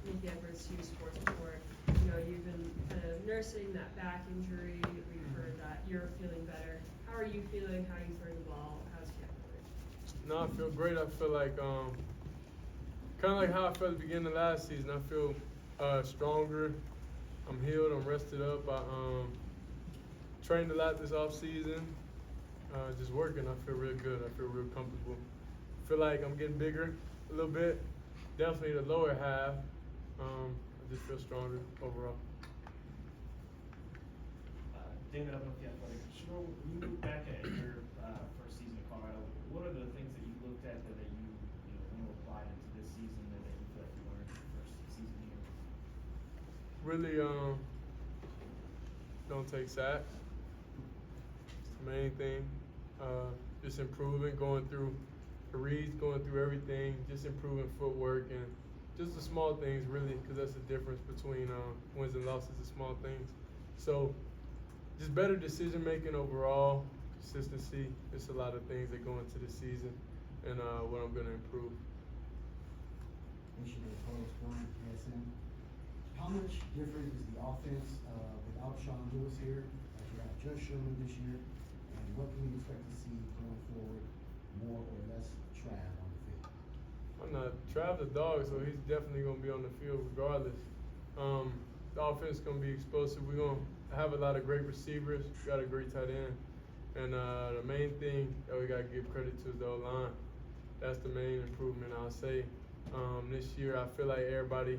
Nikki Edwards, Hughes Sports Report. You know, you've been kind of nursing that back injury. We've heard that you're feeling better. How are you feeling? How are you throwing the ball? How's camp going? No, I feel great. I feel like kind of like how I felt at the beginning of last season. I feel stronger. I'm healed. I'm rested up. I trained a lot this off season. Just working. I feel real good. I feel real comfortable. I feel like I'm getting bigger a little bit. Definitely the lower half. I just feel stronger overall. David, up with the Athletic. Shedeur, when you look back at your first season at Colorado, what are the things that you looked at that you want to apply into this season that you feel like you learned your first season here? Really, don't take sacks. It's the main thing. Just improving, going through the reads, going through everything, just improving footwork and just the small things really, because that's the difference between wins and losses, the small things. So just better decision making overall, consistency. It's a lot of things that go into the season and what I'm going to improve. How much different is the offense without Sean Lewis here, as you have just Sherman this year, and what can we expect to see going forward, more or less Trav on the field? I'm not Trav the dog, so he's definitely going to be on the field regardless. The offense is going to be explosive. We're going to have a lot of great receivers. We got a great tight end. And the main thing that we got to give credit to is the O-line. That's the main improvement, I'll say. This year, I feel like everybody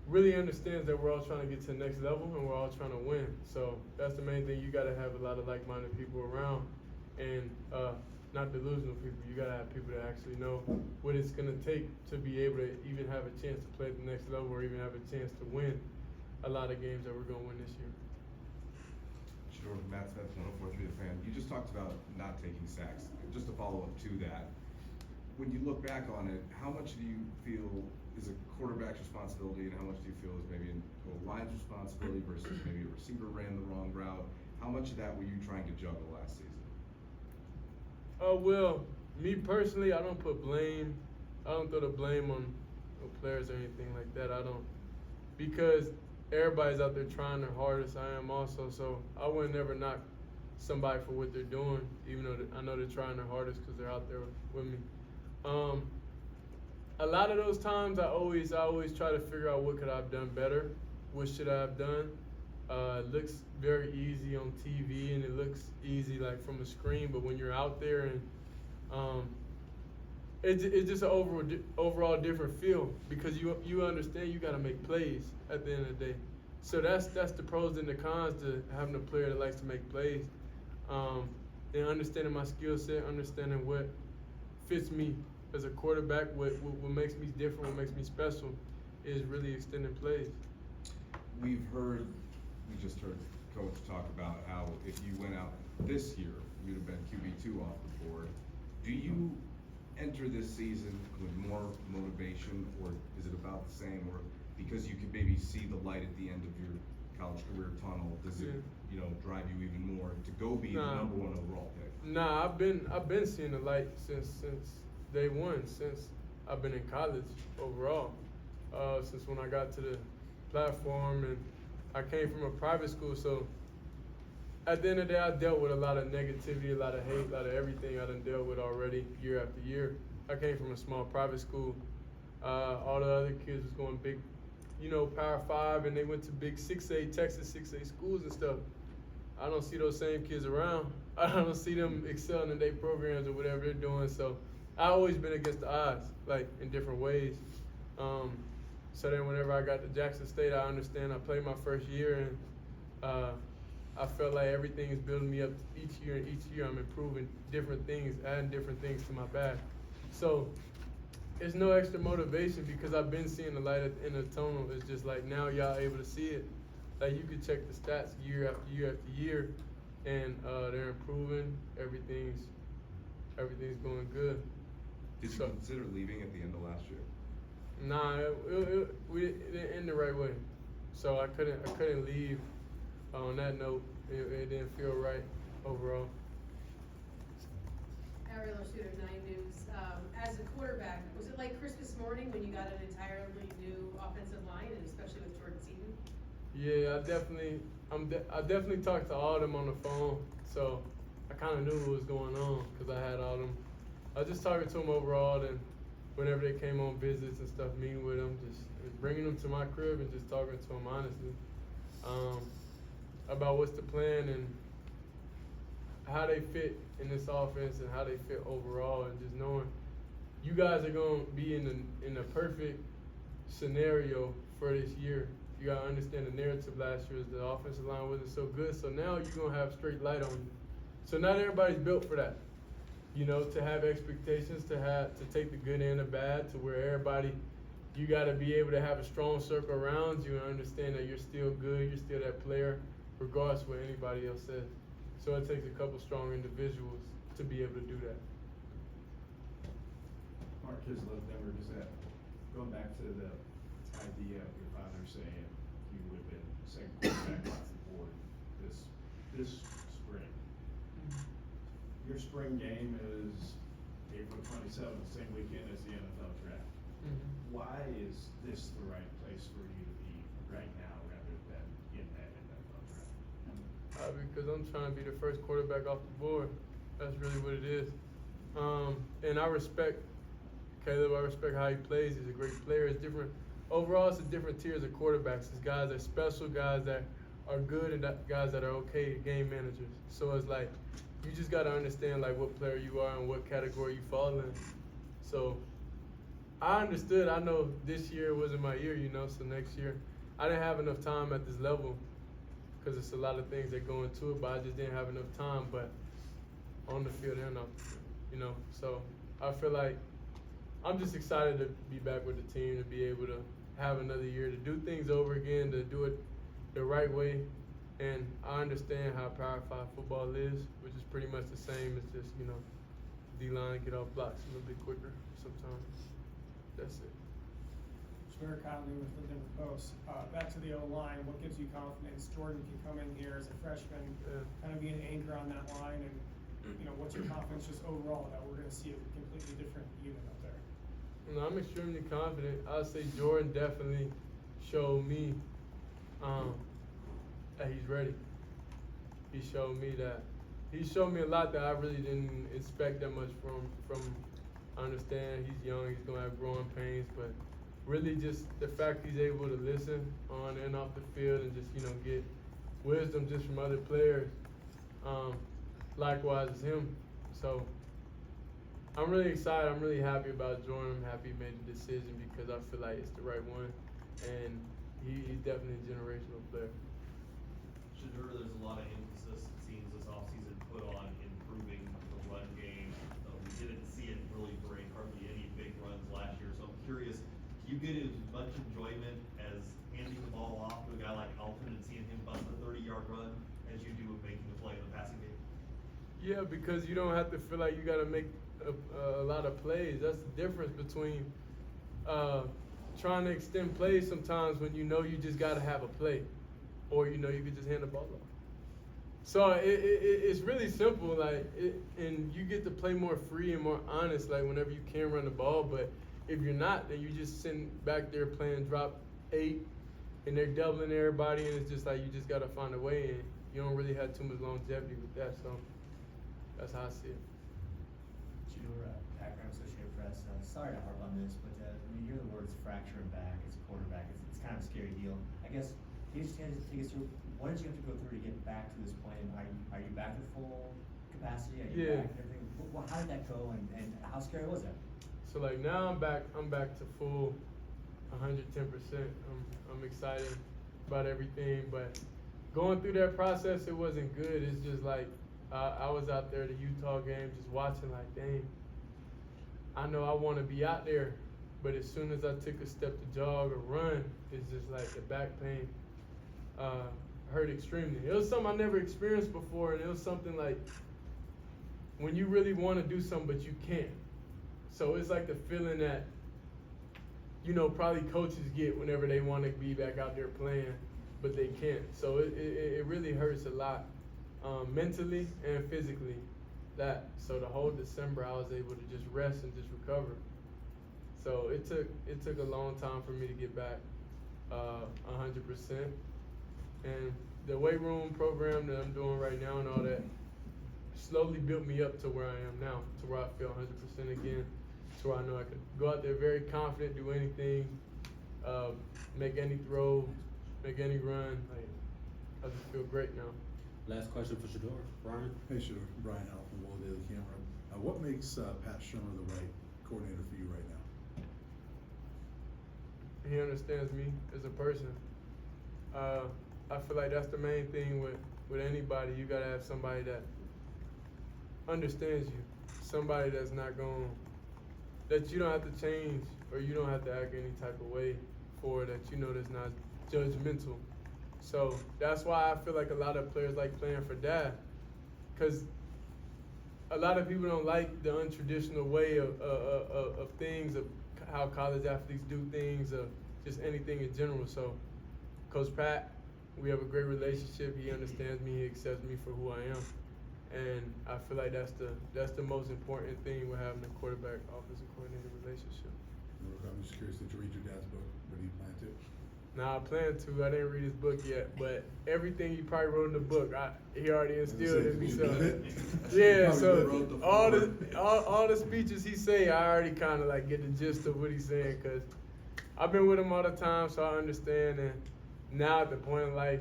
really understands that we're all trying to get to the next level and we're all trying to win. So that's the main thing. You got to have a lot of like-minded people around and not delusional people. You got to have people that actually know what it's going to take to be able to even have a chance to play at the next level or even have a chance to win a lot of games that we're going to win this year. Shedeur, Matt Smith, 104.3 The Fan. You just talked about not taking sacks. Just to follow up to that, when you look back on it, how much do you feel is a quarterback's responsibility and how much do you feel is maybe a line's responsibility versus maybe a receiver ran the wrong route? How much of that were you trying to juggle last season? Well, me personally, I don't throw the blame on players or anything like that. I don't, because everybody's out there trying their hardest. I am also, so I would never knock somebody for what they're doing, even though I know they're trying their hardest because they're out there with me. A lot of those times, I always try to figure out what could I have done better, what should I have done. It looks very easy on TV and it looks easy like from a screen, but when you're out there and it's just an overall different feel because you understand you got to make plays at the end of the day. So that's the pros and the cons to having a player that likes to make plays. And understanding my skill set, understanding what fits me as a quarterback, what makes me different, what makes me special, is really extending plays. We just heard Coach talk about how if you went out this year, you'd have been QB2 off the board. Do you enter this season with more motivation, or is it about the same, or because you could maybe see the light at the end of your college career tunnel, does it drive you even more to go be the number one overall pick? Nah, I've been seeing the light since day one, since I've been in college overall. Since when I got to the platform, and I came from a private school, so at the end of the day, I dealt with a lot of negativity, a lot of hate, a lot of everything I done dealt with already year after year. I came from a small private school. All the other kids was going big, Power 5, and they went to big 6A, Texas 6A schools and stuff. I don't see those same kids around. I don't see them excelling in their programs or whatever they're doing. So I've always been against the odds, like in different ways. So then whenever I got to Jackson State, I understand I played my first year, and I felt like everything is building me up each year, and each year I'm improving different things, adding different things to my bag. So it's no extra motivation because I've been seeing the light at the end of the tunnel. It's just like now y'all able to see it. Like you can check the stats year after year after year, and they're improving. Everything's going good. Did you consider leaving at the end of last year? Nah, we didn't end the right way, so I couldn't leave on that note. It didn't feel right overall. Ariel Shedeur, 9 News. As a quarterback, was it like Christmas morning when you got an entirely offensive line, and especially with Jordan Seaton? Yeah, I definitely talked to all of them on the phone, so I kind of knew what was going on because I had all them. I was just talking to them overall, and whenever they came on visits and stuff, meeting with them, just bringing them to my crib and just talking to them honestly about what's the plan and how they fit in this offense and how they fit overall, and just knowing you guys are going to be in the perfect scenario for this year. You got to understand the narrative last year is the offensive line wasn't so good, so now you're going to have straight light on you. So not everybody's built for that. You know, to have expectations, to take the good and the bad, to where everybody, you got to be able to have a strong circle around you and understand that you're still good, you're still that player, regardless of what anybody else says. So it takes a couple strong individuals to be able to do that. Mark Kislev, Denver Gazette. Going back to the idea of your father saying you would have been second quarterback off the board this spring. Your spring game is April 27th, same weekend as the NFL draft. Why is this the right place for you to be right now rather than in that NFL draft? Because I'm trying to be the first quarterback off the board. That's really what it is. And I respect Caleb. I respect how he plays. He's a great player. It's different. Overall, it's a different tiers of quarterbacks. It's guys that are special, guys that are good, and guys that are okay game managers. So it's like you just got to understand like what player you are and what category you fall in. So I understood. I know this year wasn't my year, you know. So next year, I didn't have enough time at this level because it's a lot of things that go into it. But I just didn't have enough time. But on the field and off the field, you know. So I feel like I'm just excited to be back with the team, to be able to have another year, to do things over again, to do it the right way. And I understand how Power 5 football is, which is pretty much the same as just, you know, D-line, get off blocks a little bit quicker sometimes. That's it. Shedeur Sanders with the Denver Post. Back to the O-line, what gives you confidence Jordan can come in here as a freshman, kind of be an anchor on that line, and you know, what's your confidence just overall that we're going to see a completely different unit up there? You know, I'm extremely confident. I'll say Jordan definitely showed me that he's ready. He showed me a lot that I really didn't expect that much from. I understand he's young, he's gonna have growing pains, but really just the fact he's able to listen on and off the field and just, you know, get wisdom just from other players. Likewise as him. So I'm really excited. I'm really happy about Jordan. I'm happy he made the decision because I feel like it's the right one, and he's definitely a generational player. Shedeur, there's a lot of emphasis, it seems, this offseason put on improving the run game. We didn't see it really bring hardly any big runs last year, so I'm curious, do you get as much enjoyment as handing the ball off to a guy like Alton and seeing him bust a 30-yard run as you do with making the play in the passing game? Yeah, because you don't have to feel like you got to make a lot of plays. That's the difference between trying to extend plays sometimes when you know you just got to have a play, or you know you could just hand the ball off. So it's really simple, and you get to play more free and more honest, like whenever you can run the ball. But if you're not, then you're just sitting back there playing drop 8, and they're doubling everybody, and it's just like you just got to find a way, and you don't really have too much longevity with that. So that's how I see it. Shedeur, Akron Associated Press. Sorry to harp on this, but when you hear the words fracture and back as a quarterback, it's kind of a scary deal. I guess, can you just take us through, what did you have to go through to get back to this point? Are you back to full capacity? Are you back and everything? How did that go, and how scary was that? So like now I'm back to full 110%. I'm excited about everything, but going through that process, it wasn't good. It's just like, I was out there at the Utah game just watching like, dang, I know I want to be out there, but as soon as I took a step to jog or run, it's just like the back pain hurt extremely. It was something I never experienced before, and it was something like when you really want to do something but you can't. So it's like the feeling that, you know, probably coaches get whenever they want to be back out there playing, but they can't. So it really hurts a lot. Mentally and physically, so the whole December I was able to just rest and just recover. So it took a long time for me to get back, 100%. And the weight room program that I'm doing right now and all that slowly built me up to where I am now, to where I feel 100% again, to where I know I can go out there very confident, do anything, make any throw, make any run. Like, I just feel great now. Last question for Shedeur. Brian? Hey, Shedeur. Brian Al from World Daily Camera. What makes Pat Shermer the right coordinator for you right now? He understands me as a person. I feel like that's the main thing with anybody. You gotta have somebody that understands you. Somebody that's not that you don't have to change or you don't have to act any type of way for, that you know that's not judgmental. So that's why I feel like a lot of players like playing for Dad, because a lot of people don't like the untraditional way of things, of how college athletes do things, of just anything in general. So Coach Pat, we have a great relationship. He understands me. He accepts me for who I am. And I feel like that's the most important thing with having a quarterback offensive coordinator relationship. I'm just curious, did you read your dad's book? Or do you plan to? Nah, I plan to. I didn't read his book yet, but everything he probably wrote in the book, he already instilled in me. So yeah, so all the speeches he say, I already kind of like get the gist of what he's saying, because I've been with him all the time, so I understand. And now at the point in life,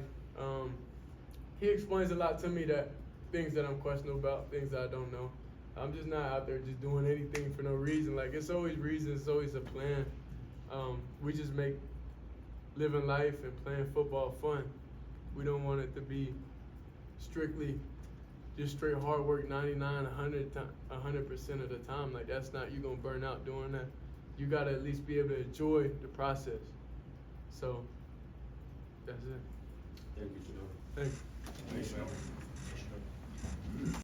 he explains a lot to me, that things that I'm questionable about, things that I don't know. I'm just not out there just doing anything for no reason. Like, it's always reason, it's always a plan. We just make living life and playing football fun. We don't want it to be strictly just straight hard work 99, 100% of the time. Like, that's not, you're gonna burn out doing that. You gotta at least be able to enjoy the process. So, that's it. Thank you, Shedeur. Thank you. Thanks, man.